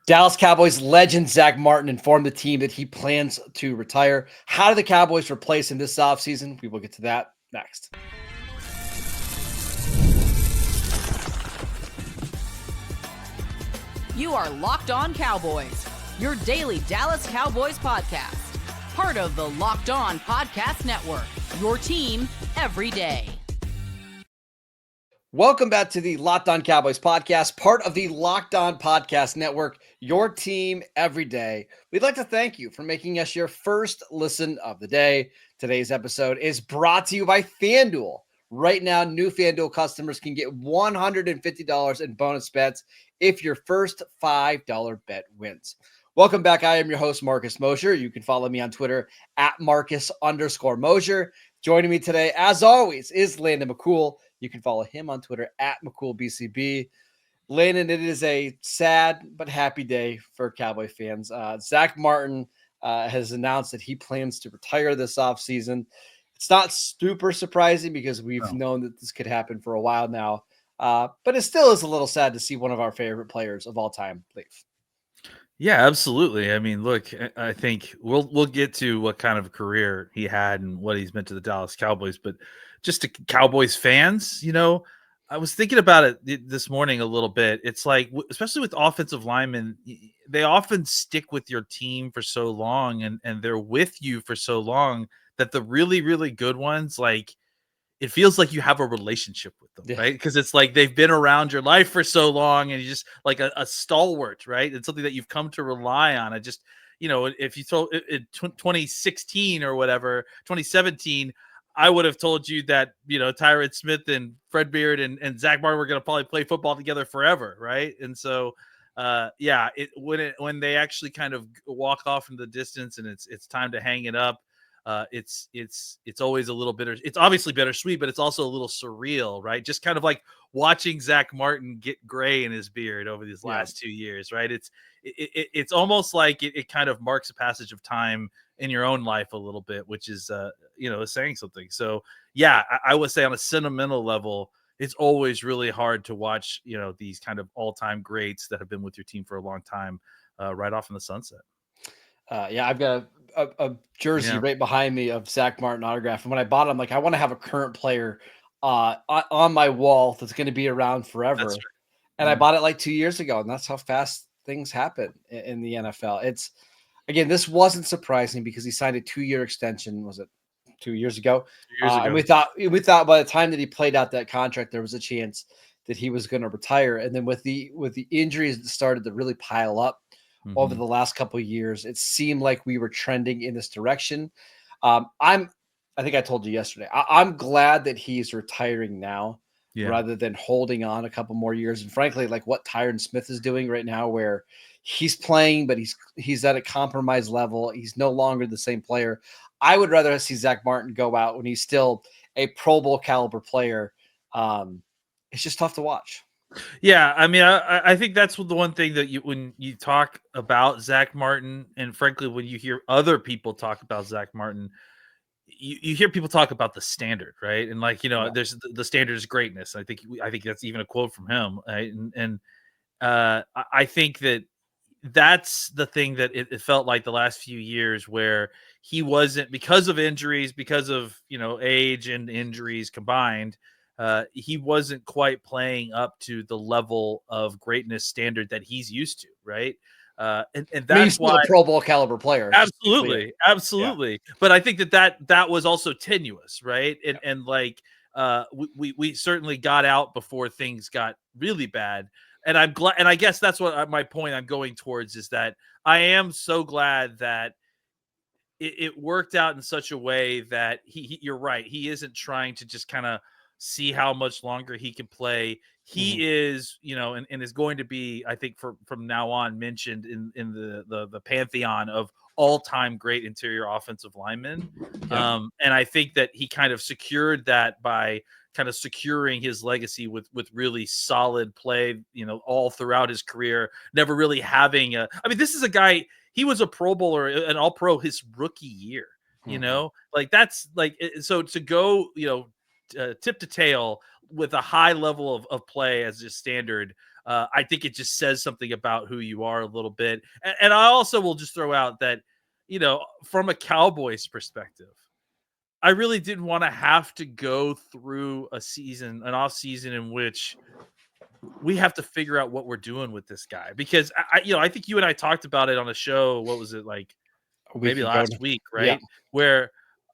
Dallas Cowboys legend Zack Martin informed the team that he plans to retire. How do the Cowboys replace him this offseason? We will get to that next. You are Locked On Cowboys, your daily Dallas Cowboys podcast. Part of the Locked On Podcast Network, your team every day. Welcome back to the Locked On Cowboys podcast, part of the Locked On Podcast Network, your team every day. We'd like to thank you for making us your first listen of the day. Today's episode is brought to you by FanDuel. Right now, new FanDuel customers can get $150 in bonus bets if your first $5 bet wins. Welcome back. I am your host, Marcus Mosher. You can follow me on Twitter at Marcus_Mosher. Joining me today, as always, is Landon McCool. You can follow him on Twitter at McCoolBCB. Landon, it is a sad but happy day for Cowboy fans. Zack Martin has announced that he plans to retire this offseason. It's not super surprising because we've known that this could happen for a while now. But it still is a little sad to see one of our favorite players of all time leave. Yeah, absolutely. I mean, look, I think we'll get to what kind of a career he had and what he's meant to the Dallas Cowboys, but just to Cowboys fans, I was thinking about it this morning a little bit. It's like, especially with offensive linemen, they often stick with your team for so long and they're with you for so long that the really, really good ones, like, it feels like you have a relationship with them, right? Because it's like they've been around your life for so long and you just like a stalwart, right? It's something that you've come to rely on. I just, if you told in 2016 or whatever, 2017, I would have told you that, Tyron Smith and Fred Beard and Zack Martin were going to probably play football together forever, right? And so, when they actually kind of walk off in the distance and it's time to hang it up, it's always a little bitter. It's obviously bittersweet, but it's also a little surreal, right? Just kind of like watching Zack Martin get gray in his beard over these last 2 years, right? It's almost like it kind of marks a passage of time in your own life a little bit, which is saying something. So yeah, I would say on a sentimental level, it's always really hard to watch these kind of all-time greats that have been with your team for a long time right off in the sunset. I've got a jersey right behind me of Zack Martin autograph. And when I bought it, I'm like, I want to have a current player on my wall that's going to be around forever. Right. And I bought it like 2 years ago, and that's how fast things happen in the NFL. This wasn't surprising because he signed a 2-year extension. Was it 2 years ago? 2 years ago. And we thought by the time that he played out that contract, there was a chance that he was going to retire. And then with the injuries that started to really pile up over the last couple of years, it seemed like we were trending in this direction. I think I told you yesterday, I'm glad that he's retiring now rather than holding on a couple more years. And frankly, like what Tyron Smith is doing right now, where he's playing, but he's at a compromised level. He's no longer the same player. I would rather see Zack Martin go out when he's still a Pro Bowl caliber player. It's just tough to watch. Yeah, I mean, I think that's the one thing that when you talk about Zack Martin, and frankly, when you hear other people talk about Zack Martin, you hear people talk about the standard, right? And like, there's the standard is greatness. I think that's even a quote from him, right? And I think that's the thing that it felt like the last few years where he wasn't, because of injuries, because of age and injuries combined. He wasn't quite playing up to the level of greatness standard that he's used to, right? And that's why a Pro Bowl caliber player. Absolutely. Yeah. But I think that was also tenuous, right? And like we certainly got out before things got really bad. And I'm glad, and I guess that's what my point I'm going towards is that I am so glad that it worked out in such a way that you're right. He isn't trying to just kind of see how much longer he can play. He is, and is going to be, I think, from now on mentioned in the pantheon of all-time great interior offensive linemen. And I think that he kind of secured that by kind of securing his legacy with really solid play, all throughout his career, never really having this is a guy, he was a Pro Bowler, an All-Pro his rookie year, like that's like, so to go, tip to tail with a high level of play as just standard. I think it just says something about who you are a little bit. And I also will just throw out that, from a Cowboys perspective, I really didn't want to have to go through an off season in which we have to figure out what we're doing with this guy, because I think you and I talked about it on a show. What was it, like maybe last week, Yeah. right? Where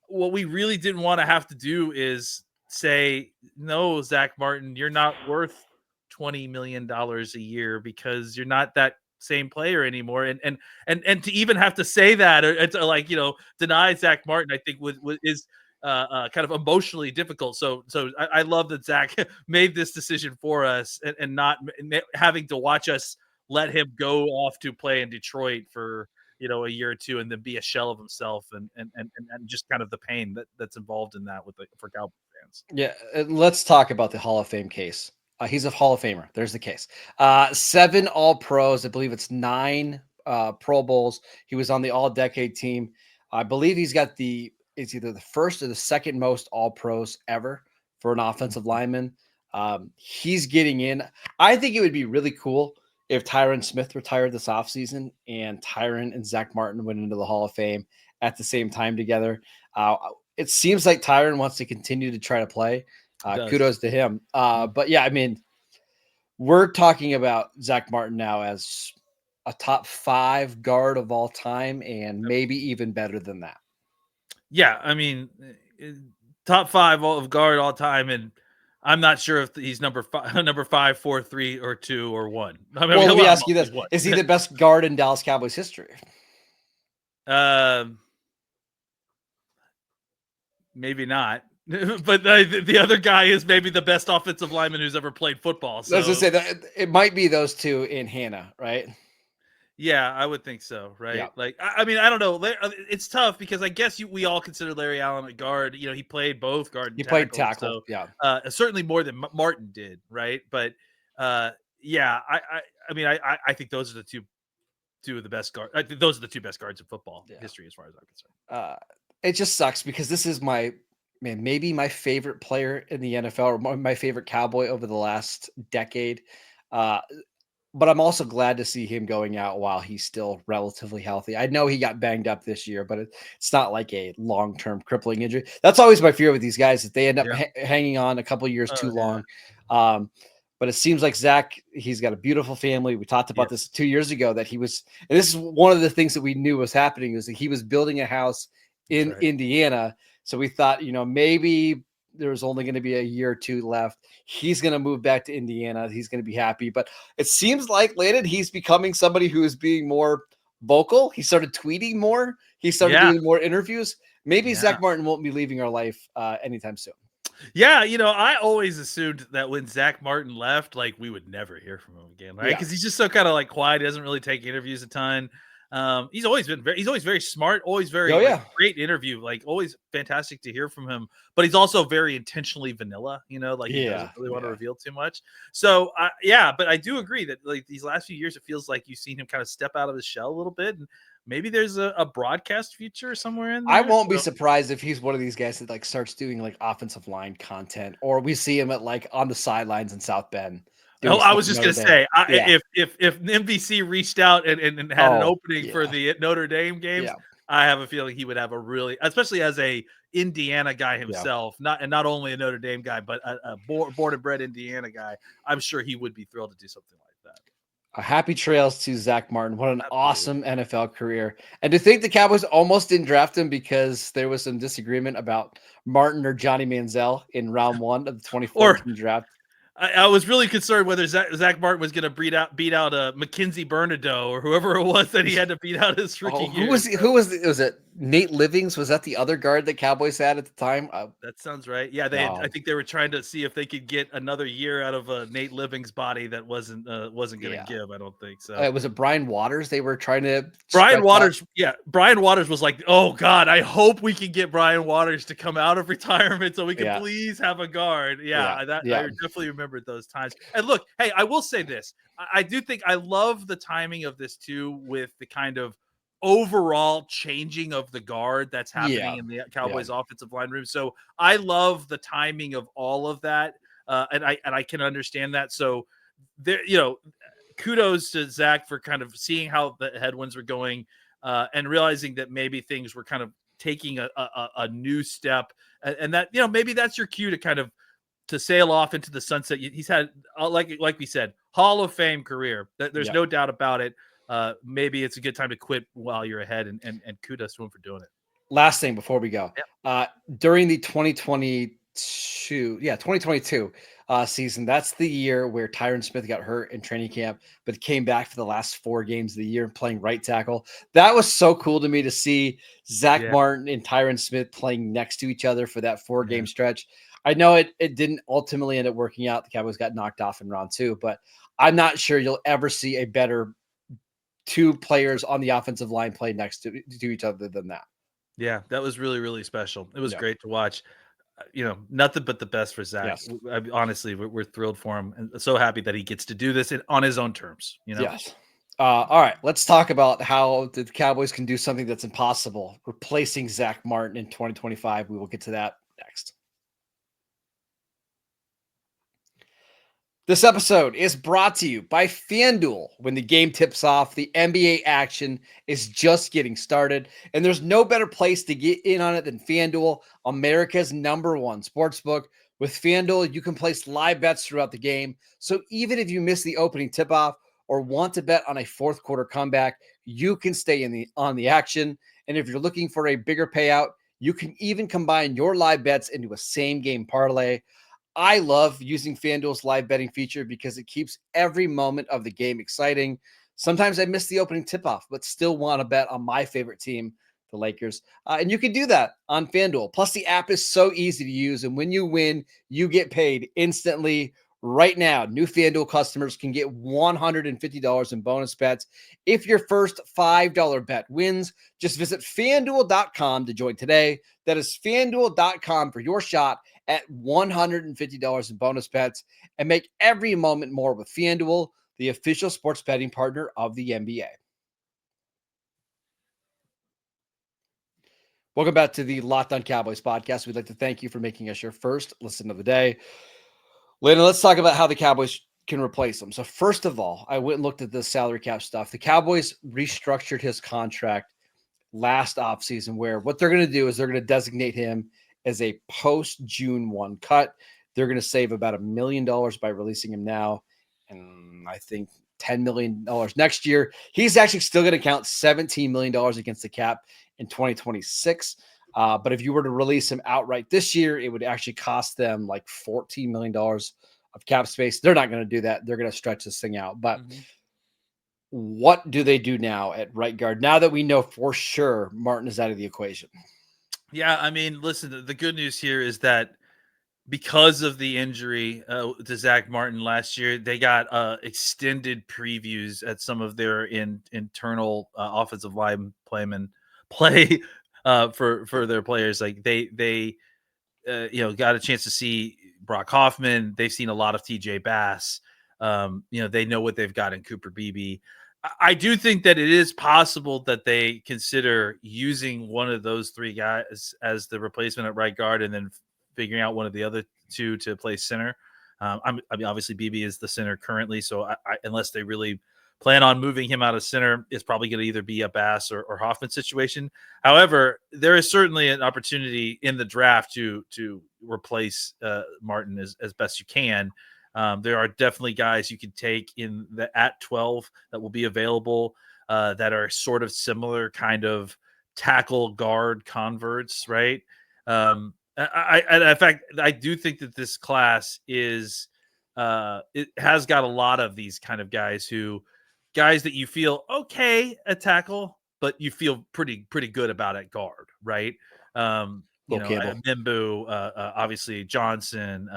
what we really didn't want to have to do is say, no, Zack Martin, you're not worth $20 million a year because you're not that same player anymore. And to even have to say that, or to deny Zack Martin, I think is kind of emotionally difficult. So I love that Zack made this decision for us, and not having to watch us let him go off to play in Detroit for a year or two and then be a shell of himself, and just kind of the pain that's involved in that for Cowboys fans. Yeah, let's talk about the Hall of Fame case. He's a Hall of Famer. There's the case. 7 All Pros. I believe it's 9 Pro Bowls. He was on the All Decade team. I believe he's got it's either the first or the second most All Pros ever for an offensive lineman. He's getting in. I think it would be really cool if Tyron Smith retired this offseason and Tyron and Zack Martin went into the Hall of Fame at the same time together. It seems like Tyron wants to continue to try to play. Kudos to him. But yeah, I mean, we're talking about Zack Martin now as a top 5 guard of all time, and maybe even better than that. Yeah, I mean, top 5 of guard all time, and I'm not sure if he's number 5, 4, 3, or 2, or 1. I mean, well, let me ask you this: is he the best guard in Dallas Cowboys history? Maybe not. But the other guy is maybe the best offensive lineman who's ever played football. So. I was going to say that it might be those two in Hannah, right? Yeah, I would think so, right? Yeah. Like, I mean, I don't know. It's tough because I guess we all consider Larry Allen a guard. He played both guard and tackle. He played tackle, so, yeah. Certainly more than Martin did, right? But yeah, I mean, I think those are the two of the best guards. I think those are the 2 best guards in football history, as far as I'm concerned. It just sucks because this is maybe my favorite player in the NFL, or my favorite Cowboy over the last decade. But I'm also glad to see him going out while he's still relatively healthy. I know he got banged up this year, but it's not like a long-term crippling injury. That's always my fear with these guys, that they end up hanging on a couple of years too long. But it seems like Zack, he's got a beautiful family. We talked about this 2 years ago, that and this is one of the things that we knew was happening, is that he was building a house in Indiana. So we thought, maybe there's only going to be a year or 2 left. He's going to move back to Indiana. He's going to be happy. But it seems like, Landon, he's becoming somebody who is being more vocal. He started tweeting more. He started doing more interviews. Maybe Zack Martin won't be leaving our life anytime soon. Yeah, I always assumed that when Zack Martin left, like, we would never hear from him again, right? Because he's just so kind of like quiet. He doesn't really take interviews a ton. He's always very smart, always very great interview, like always fantastic to hear from him, but he's also very intentionally vanilla, he doesn't really want to reveal too much. So but I do agree that, like, these last few years, it feels like you've seen him kind of step out of his shell a little bit, and maybe there's a broadcast future somewhere in there. I won't be surprised if he's one of these guys that, like, starts doing, like, offensive line content, or we see him at, like, on the sidelines in South Bend. Oh, I was just going to say, if NBC reached out and had an opening for the Notre Dame games, I have a feeling he would have a really, especially as a Indiana guy himself, not only a Notre Dame guy, but a born and bred Indiana guy. I'm sure he would be thrilled to do something like that. A happy trails to Zack Martin. What an awesome NFL career. And to think the Cowboys almost didn't draft him because there was some disagreement about Martin or Johnny Manziel in round 1 of the 2014 draft. I was really concerned whether Zack Martin was going to beat out Mackenzie Bernardo or whoever it was that he had to beat out his rookie year. Was it Nate Livings? Was that the other guard that Cowboys had at the time? That sounds right. Yeah, I think they were trying to see if they could get another year out of Nate Livings' body that wasn't going to give. I don't think so. Was it Brian Waters? They were trying to. Brian Waters was like, "Oh God, I hope we can get Brian Waters to come out of retirement so we can please have a guard." I definitely remembered those times. And look, hey, I will say this: I do think I love the timing of this too, with the kind of overall changing of the guard that's happening Yeah. in the Cowboys offensive line room. So I love the timing of all of that. And I can understand that. So there, kudos to Zach for kind of seeing how the headwinds were going, and realizing that maybe things were kind of taking a new step, and that, maybe that's your cue to kind of to sail off into the sunset. He's had, like we said, Hall of Fame career. There's no doubt about it. Maybe it's a good time to quit while you're ahead, and kudos to him for doing it. Last thing before we go, during the 2022 season, that's the year where Tyron Smith got hurt in training camp, but came back for the last 4 games of the year playing right tackle. That was so cool to me to see Zack Martin and Tyron Smith playing next to each other for that 4-game stretch. I know it didn't ultimately end up working out. The Cowboys got knocked off in round 2, but I'm not sure you'll ever see a better 2 players on the offensive line play next to each other than that. Yeah, that was really, really special. It was great to watch. Nothing but the best for Zach. Yes. Honestly, we're thrilled for him, and so happy that he gets to do this on his own terms. Yes. All right, let's talk about how the Cowboys can do something that's impossible, replacing Zack Martin in 2025. We will get to that next. This episode is brought to you by FanDuel. When the game tips off, the NBA action is just getting started, and there's no better place to get in on it than FanDuel, America's #1 sportsbook. With FanDuel, you can place live bets throughout the game, so even if you miss the opening tip-off or want to bet on a fourth quarter comeback, you can stay on the action. And if you're looking for a bigger payout, you can even combine your live bets into a same-game parlay. I love using FanDuel's live betting feature because it keeps every moment of the game exciting. Sometimes I miss the opening tip-off, but still want to bet on my favorite team, the Lakers. And you can do that on FanDuel. Plus, the app is so easy to use. And when you win, you get paid instantly. Right now, new FanDuel customers can get $150 in bonus bets if your first $5 bet wins. Just visit FanDuel.com to join today. That is FanDuel.com for your shot at $150 in bonus bets, and make every moment more with FanDuel, the official sports betting partner of the NBA. Welcome back to the Locked On Cowboys podcast. We'd like to thank you for making us your first listen of the day. Landon, let's talk about how the Cowboys can replace him. So first of all, I went and looked at the salary cap stuff. The Cowboys restructured his contract last offseason, where what they're going to do is they're going to designate him as a post-June 1 cut. They're going to save about $1 million by releasing him now, and I think $10 million next year. He's actually still going to count $17 million against the cap in 2026. But if you were to release him outright this year, it would actually cost them like $14 million of cap space. They're not going to do that. They're going to stretch this thing out. But what do they do now at right guard, now that we know for sure Martin is out of the equation? Yeah, I mean, listen, the good news here is that because of the injury to Zack Martin last year, they got extended previews at some of their internal offensive line play for their players. Like they got a chance to see Brock Hoffman. They've seen a lot of TJ Bass. They know what they've got in Cooper Beebe. I do think that it is possible that they consider using one of those 3 guys as the replacement at right guard, and then figuring out one of the other 2 to play center. I mean, obviously Beebe is the center currently, so unless they really plan on moving him out of center, it's probably going to either be a Bass or Hoffman situation. However, there is certainly an opportunity in the draft to replace Martin as best you can. There are definitely guys you can take at 12 that will be available that are sort of similar kind of tackle guard converts, right? In fact, I do think that this class is it has got a lot of these kind of guys that you feel okay at tackle, but you feel pretty good about at guard, right? Mimbu, obviously Johnson,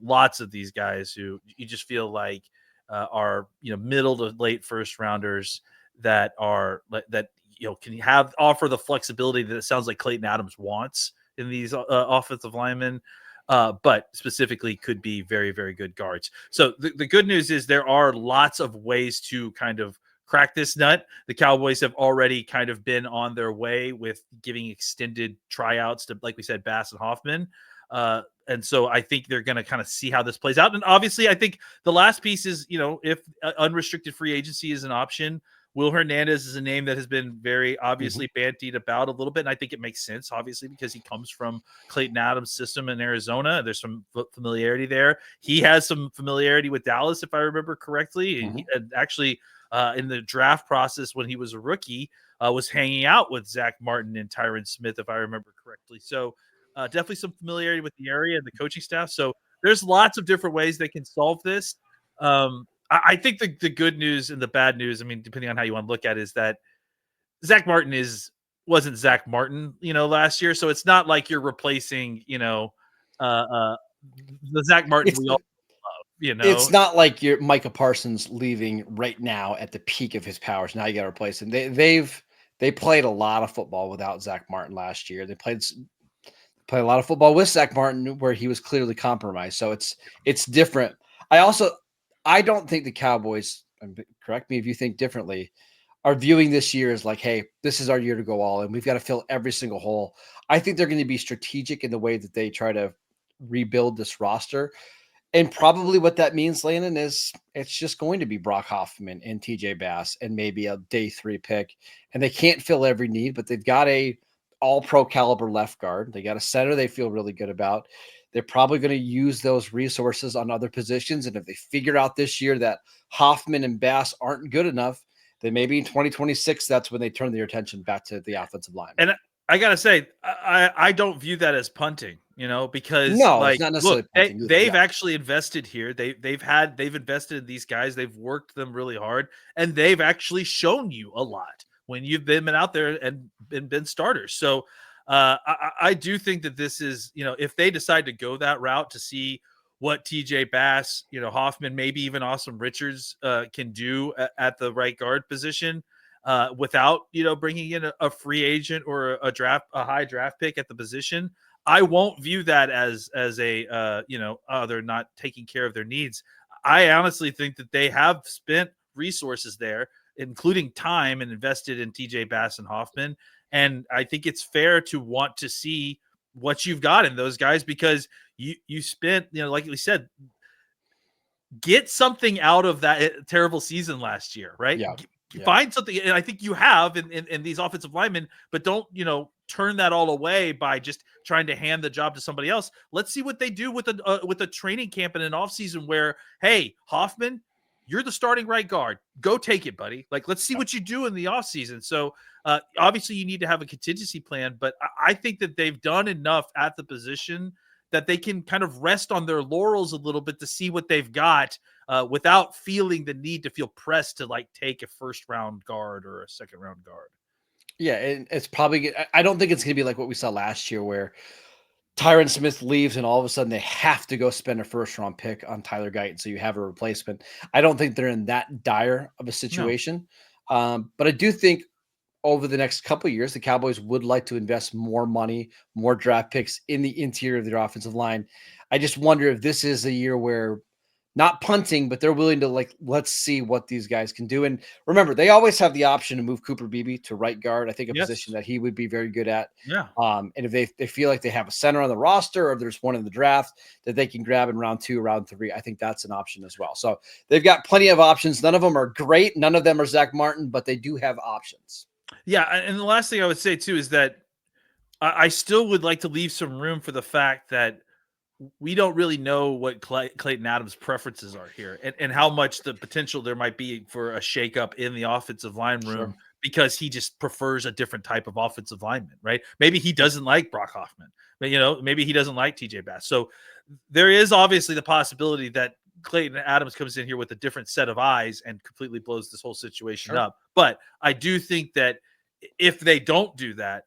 lots of these guys who you just feel like are middle to late first rounders that can offer the flexibility that it sounds like Clayton Adams wants in these offensive linemen, but specifically could be very, very good guards. So the good news is there are lots of ways to kind of crack this nut. The Cowboys have already kind of been on their way with giving extended tryouts to, like we said, Bass and Hoffman. And so I think they're going to kind of see how this plays out. And obviously, I think the last piece is, if unrestricted free agency is an option, Will Hernandez is a name that has been very obviously bandied about a little bit. And I think it makes sense, obviously, because he comes from Clayton Adams' system in Arizona. There's some familiarity there. He has some familiarity with Dallas, if I remember correctly. And actually, in the draft process when he was a rookie, was hanging out with Zack Martin and Tyron Smith, if I remember correctly. So definitely some familiarity with the area and the coaching staff. So there's lots of different ways they can solve this. I think the good news and the bad news, I mean, depending on how you want to look at it, is that Zack Martin wasn't Zack Martin, last year. So it's not like you're replacing, the Zack Martin we all love, It's not like you're Micah Parsons leaving right now at the peak of his powers. Now you got to replace him. They played a lot of football without Zack Martin last year. They played a lot of football with Zack Martin where he was clearly compromised. So it's different. I don't think the Cowboys, correct me if you think differently, are viewing this year as like, hey, this is our year to go all in. We've got to fill every single hole. I think they're going to be strategic in the way that they try to rebuild this roster. And probably what that means, Landon, is it's just going to be Brock Hoffman and TJ Bass and maybe a day 3 pick. And they can't fill every need, but they've got a all-pro caliber left guard. They got a center they feel really good about. They're probably going to use those resources on other positions. And if they figure out this year that Hoffman and Bass aren't good enough, then maybe in 2026, that's when they turn their attention back to the offensive line. And I got to say, I don't view that as punting, because it's not necessarily punting. They've actually invested here. They've invested in these guys. They've worked them really hard, and they've actually shown you a lot when you've been out there and been starters. So I do think that this is, if they decide to go that route to see what TJ Bass, Hoffman, maybe even Awesome Richards can do at the right guard position without, bringing in a free agent or a high draft pick at the position, I won't view that as a, they're not taking care of their needs. I honestly think that they have spent resources there, including time, and invested in TJ Bass and Hoffman. And I think it's fair to want to see what you've got in those guys, because you spent, like we said, get something out of that terrible season last year, right? Yeah. Find something. And I think you have in these offensive linemen, but don't, turn that all away by just trying to hand the job to somebody else. Let's see what they do with a training camp and an offseason where, hey, Hoffman, you're the starting right guard. Go take it, buddy. Like, let's see what you do in the offseason. So obviously you need to have a contingency plan, but I think that they've done enough at the position that they can kind of rest on their laurels a little bit to see what they've got without feeling the need to feel pressed to like take a first round guard or a second round guard. Yeah. And it's probably, I don't think it's going to be like what we saw last year where Tyron Smith leaves and all of a sudden they have to go spend a first round pick on Tyler Guyton. So you have a replacement. I don't think they're in that dire of a situation. No. But I do think over the next couple of years, the Cowboys would like to invest more money, more draft picks in the interior of their offensive line. I just wonder if this is a year where not punting, but they're willing to let's see what these guys can do. And remember, they always have the option to move Cooper Beebe to right guard. I think a position that he would be very good at. Yeah. And if they feel like they have a center on the roster, or there's one in the draft that they can grab in round 2, round 3, I think that's an option as well. So they've got plenty of options. None of them are great. None of them are Zack Martin, but they do have options. Yeah. And the last thing I would say too, is that I still would like to leave some room for the fact that we don't really know what Clayton Adams' preferences are here, and how much the potential there might be for a shakeup in the offensive line room, because he just prefers a different type of offensive lineman, right? Maybe he doesn't like Brock Hoffman, but maybe he doesn't like TJ Bass. So there is obviously the possibility that Clayton Adams comes in here with a different set of eyes and completely blows this whole situation up. But I do think that if they don't do that,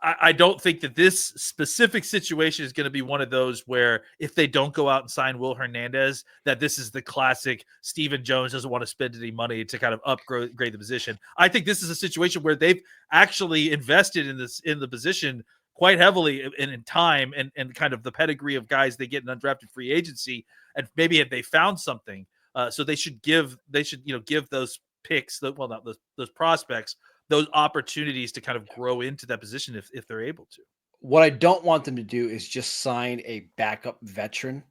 I don't think that this specific situation is going to be one of those where if they don't go out and sign Will Hernandez, that this is the classic Stephen Jones doesn't want to spend any money to kind of upgrade the position. I think this is a situation where they've actually invested in the position quite heavily in time and kind of the pedigree of guys they get in undrafted free agency. And maybe if they found something, so they should give those picks, not those prospects, those opportunities to kind of grow into that position if they're able to. What I don't want them to do is just sign a backup veteran,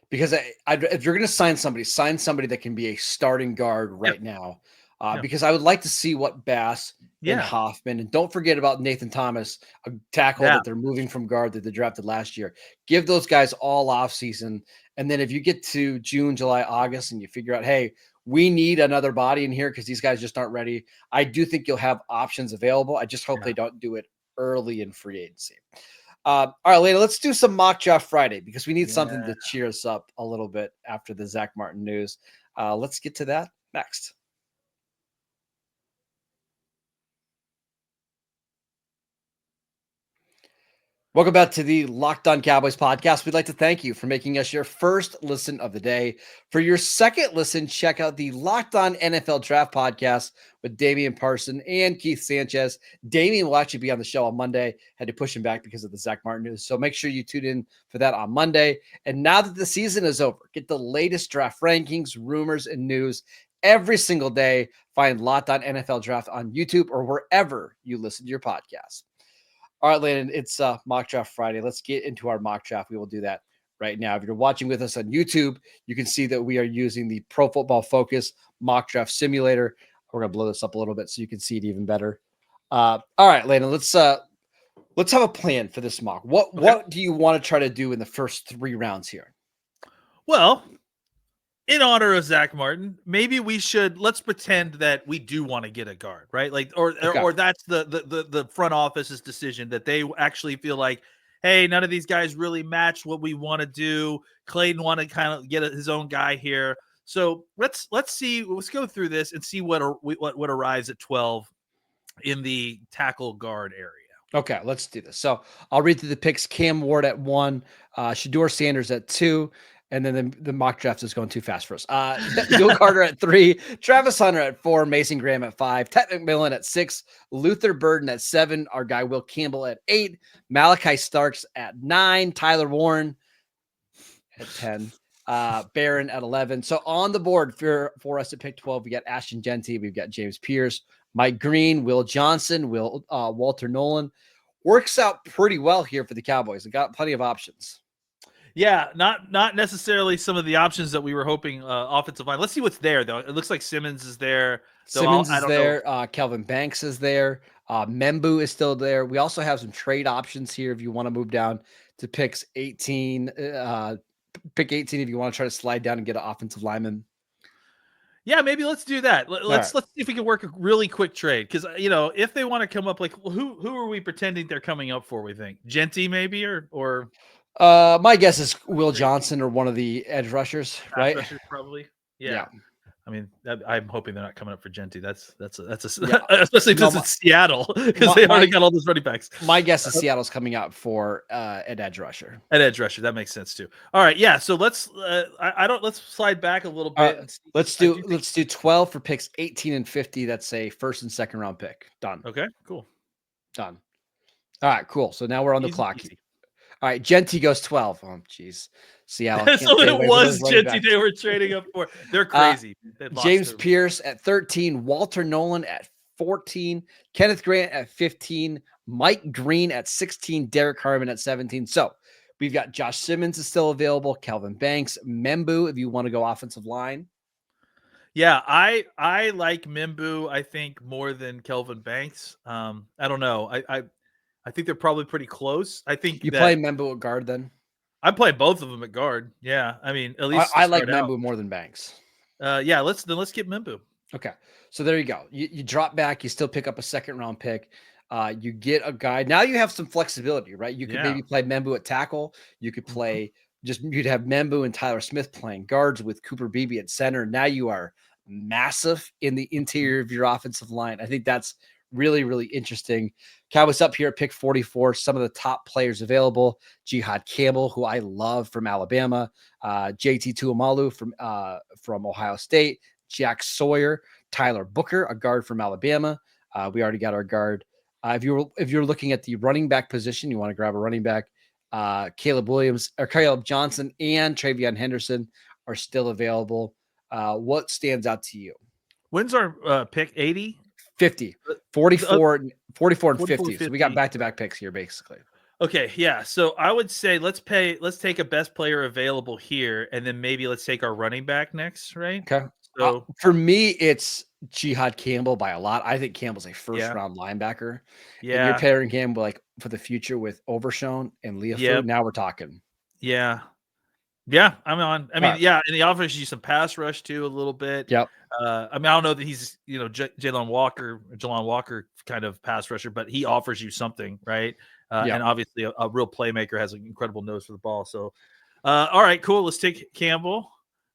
because if you're going to sign somebody that can be a starting guard right now. Because I would like to see what Bass and Hoffman, and don't forget about Nathan Thomas, a tackle that they're moving from guard that they drafted last year. Give those guys all off season. And then if you get to June, July, August, and you figure out, hey, we need another body in here because these guys just aren't ready, I do think you'll have options available. I just hope they don't do it early in free agency. All right, Lena, let's do some mock draft Friday because we need something to cheer us up a little bit after the Zack Martin news. Let's get to that next. Welcome back to the Locked On Cowboys podcast. We'd like to thank you for making us your first listen of the day. For your second listen, check out the Locked On NFL Draft podcast with Damian Parson and Keith Sanchez. Damian will actually be on the show on Monday. Had to push him back because of the Zack Martin news. So make sure you tune in for that on Monday. And now that the season is over, get the latest draft rankings, rumors, and news every single day. Find Locked On NFL Draft on YouTube or wherever you listen to your podcast. All right, Landon, it's Mock Draft Friday. Let's get into our mock draft. We will do that right now. If you're watching with us on YouTube, you can see that we are using the Pro Football Focus Mock Draft Simulator. We're going to blow this up a little bit so you can see it even better. All right, Landon, let's have a plan for this mock. What do you want to try to do in the first 3 rounds here? Well, in honor of Zack Martin, maybe let's pretend that we do want to get a guard, right? Like, or that's the front office's decision, that they actually feel like, hey, none of these guys really match what we want to do. Clayton want to kind of get his own guy here. So let's go through this and see what arrives at 12 in the tackle guard area. Okay, let's do this. So I'll read through the picks. Cam Ward at 1, Shedeur Sanders at 2. And then the mock draft is going too fast for us. Joe Carter at 3, Travis Hunter at 4, Mason Graham at 5, Ted McMillan at 6, Luther Burden at 7, our guy Will Campbell at 8, Malachi Starks at 9, Tyler Warren at 10, Barron at 11. So on the board for us to pick 12, we got Ashton Genty, we've got James Pierce, Mike Green, Will Johnson, Walter Nolan. Works out pretty well here for the Cowboys. They got plenty of options. Yeah, not necessarily some of the options that we were hoping offensive line. Let's see what's there, though. It looks like Simmons is there. Simmons is there. Kelvin Banks is there. Membu is still there. We also have some trade options here if you want to move down to picks 18. Pick 18 if you want to try to slide down and get an offensive lineman. Yeah, maybe let's do that. Let's see if we can work a really quick trade, because if they want to come up, like, who are we pretending they're coming up for? We think Genty maybe or. My guess is Will Johnson or one of the edge rushers, right? Rushers, probably. Yeah. I mean, I'm hoping they're not coming up for Genty. That's especially because it's Seattle, because they already got all those running backs. My guess is Seattle's coming up for an edge rusher. An edge rusher, that makes sense too. All right, yeah. So let's slide back a little bit. Let's do 12 for picks 18 and 50. That's a first and second round pick. Done. Okay, cool. Done. All right, cool. So now we're on the clock. Easy. All right, Genty goes 12. Oh, geez. Seattle. So it was Genty they were trading up for. They're crazy. James Pierce at 13, Walter Nolan at 14, Kenneth Grant at 15, Mike Green at 16, Derek Harmon at 17. So we've got Josh Simmons is still available, Kelvin Banks, Membu if you want to go offensive line. Yeah, I like Membu, I think, more than Kelvin Banks. I don't know. I think they're probably pretty close. I think you play Membu at guard then. I play both of them at guard. Yeah, I mean, at least I like Membu more than Banks. Yeah, let's get Membu. Okay, so there you go. You drop back. You still pick up a second round pick. You get a guy. Now you have some flexibility, right? You could maybe play Membu at tackle. You could play you'd have Membu and Tyler Smith playing guards with Cooper Beebe at center. Now you are massive in the interior of your offensive line. I think that's really, really interesting. Cowboys up here at pick 44. Some of the top players available: Jihad Campbell, who I love, from Alabama; JT Tuimalu from Ohio State; Jack Sawyer; Tyler Booker, a guard from Alabama. We already got our guard. If you're looking at the running back position, you want to grab a running back. Caleb Johnson and Travion Henderson are still available. What stands out to you? When's our pick? 80? 50, 44, 44 and 44, 50. So we got 50. back-to-back picks here, basically. Okay, yeah. So I would say let's take a best player available here, and then maybe let's take our running back next, right? Okay. So For me, it's Jihad Campbell by a lot. I think Campbell's a first-round linebacker. And you're yeah, pairing him for the future with Overshown and Leaford. yep, Now we're talking. yeah. Yeah, I'm on. I mean, Right. yeah, and he offers you some pass rush too, a little bit. Yep. I mean, I don't know that he's Jalon Walker kind of pass rusher, but he offers you something, right? Yep. And obviously, a real playmaker has an incredible nose for the ball. So, all right, cool. Let's take Campbell.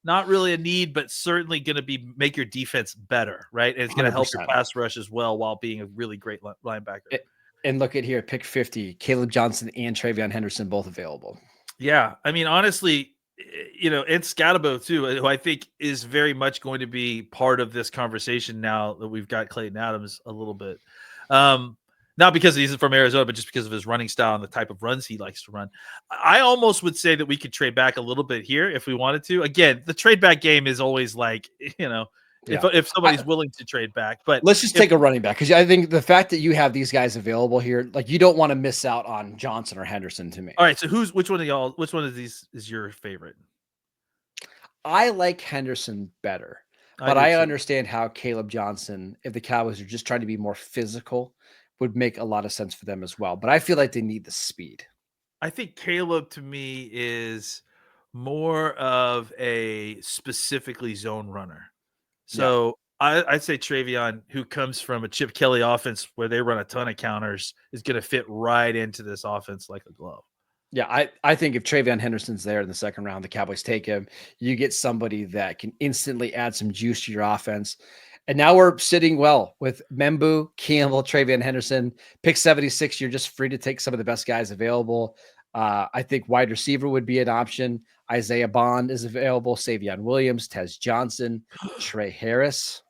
Not really a need, but certainly going to make your defense better, right? And it's going to help your 100%. pass rush as well, while being a really great linebacker. And look at here, pick 50, Caleb Johnson and Travion Henderson both available. Yeah, I mean, honestly, and Scatabo too, who I think is very much going to be part of this conversation now that we've got Clayton Adams a little bit. Not because he's from Arizona, but just because of his running style and the type of runs he likes to run. I almost would say that we could trade back a little bit here if we wanted to. Again, the trade back game is always like, if somebody's willing to trade back. But let's just take a running back, because I think the fact that you have these guys available here, like, you don't want to miss out on Johnson or Henderson to me. All right, so which one of these is your favorite? I like Henderson better, but I understand how Caleb Johnson, if the Cowboys are just trying to be more physical, would make a lot of sense for them as well. But I feel like they need the speed. I think Caleb, to me, is more of a specifically zone runner. So I'd say Travion, who comes from a Chip Kelly offense where they run a ton of counters, is going to fit right into this offense like a glove. Yeah, I think if Travion Henderson's there in the second round, the Cowboys take him. You get somebody that can instantly add some juice to your offense. And now we're sitting well with Membu, Campbell, Travion Henderson. Pick 76, you're just free to take some of the best guys available. I think wide receiver would be an option. Isaiah Bond is available. Savion Williams, Tez Johnson, Trey Harris.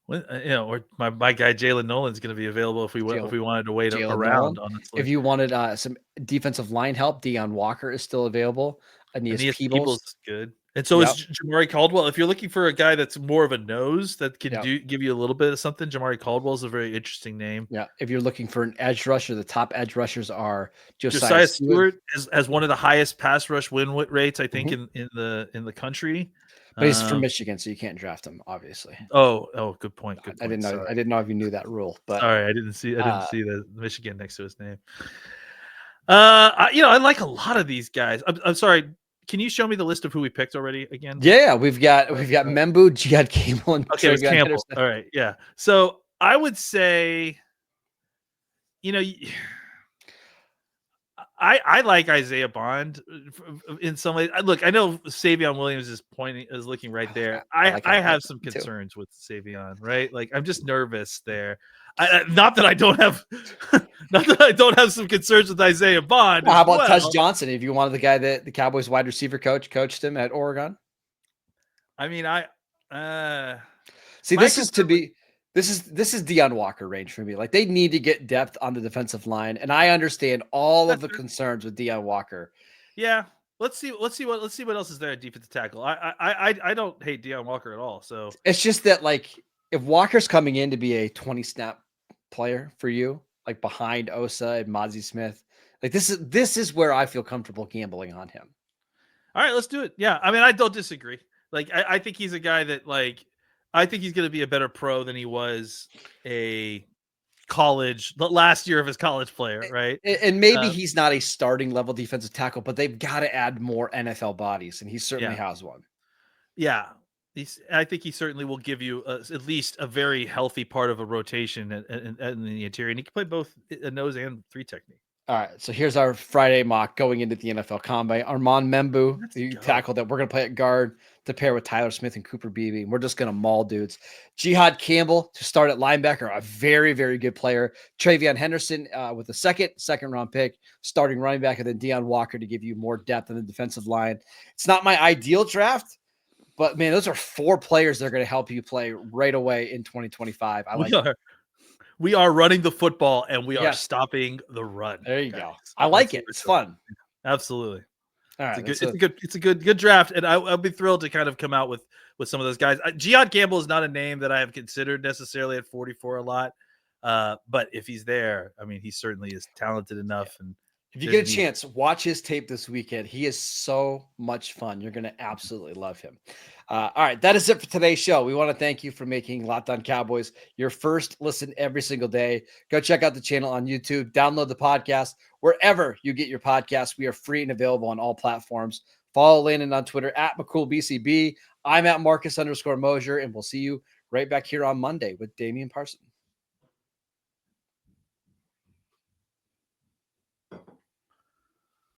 Or my guy Jalen Nolan's going to be available if we wanted to wait around. Honestly, if you wanted some defensive line help, Deion Walker is still available. Aeneas Peebles is good, and so is Jamari Caldwell. If you're looking for a guy that's more of a nose that can give you a little bit of something, Jamari Caldwell is a very interesting name. Yeah, if you're looking for an edge rusher, the top edge rushers are Josiah Stewart has one of the highest pass rush win rates, I think, in the country. But he's from Michigan, so you can't draft him, obviously. Oh, good point. I didn't know. I didn't know if you knew that rule. But sorry, I didn't see the Michigan next to his name. I like a lot of these guys. I'm sorry. Can you show me the list of who we picked already again? Yeah, we've got Membu, Jihad Campbell, and okay, Campbell. Henderson. All right, yeah. So I would say, I like Isaiah Bond in some ways. Look, I know Savion Williams is looking right there. I have some concerns with Savion, right? Like, I'm just nervous there. Not that I don't have some concerns with Isaiah Bond. Well, how about Tez Johnson? If you wanted the guy that the Cowboys wide receiver coached him at Oregon. I mean, This is Deion Walker range for me. Like, they need to get depth on the defensive line, and I understand all of the concerns with Deion Walker. Yeah, let's see what else is there at defensive tackle. I don't hate Deion Walker at all. So it's just that, like, if Walker's coming in to be a 20 snap player for you, like behind Osa and Mozzie Smith, like this is where I feel comfortable gambling on him. All right, let's do it. Yeah, I mean, I don't disagree. Like, I think he's a guy that, like, I think he's going to be a better pro than he was the last year of his college player, right? And maybe he's not a starting level defensive tackle, but they've got to add more NFL bodies, and he certainly has one. Yeah, I think he certainly will give you at least a very healthy part of a rotation in the interior, and he can play both a nose and 3 technique. All right, so here's our Friday mock going into the NFL Combine. Armand Membu, the tackle that we're going to play at guard to pair with Tyler Smith and Cooper Beebe. We're just going to maul dudes. Jihad Campbell to start at linebacker, a very, very good player. Travion Henderson with a second round pick, starting running back, and then Deion Walker to give you more depth on the defensive line. It's not my ideal draft, but, man, those are 4 players that are going to help you play right away in 2025. We are running the football, and we are stopping the run. There you go. I like it. It's fun. Absolutely. All right, it's a good draft, and I'll be thrilled to kind of come out with with some of those guys. Gian Campbell is not a name that I have considered necessarily at 44 a lot. But if he's there, I mean, he certainly is talented enough. And if you get a chance, watch his tape this weekend. He is so much fun. You're going to absolutely love him. All right, that is it for today's show. We want to thank you for making Locked On Cowboys your first listen every single day. Go check out the channel on YouTube. Download the podcast wherever you get your podcasts. We are free and available on all platforms. Follow Landon on Twitter at McCoolBCB. I'm at Marcus _Mosier, and we'll see you right back here on Monday with Damian Parson.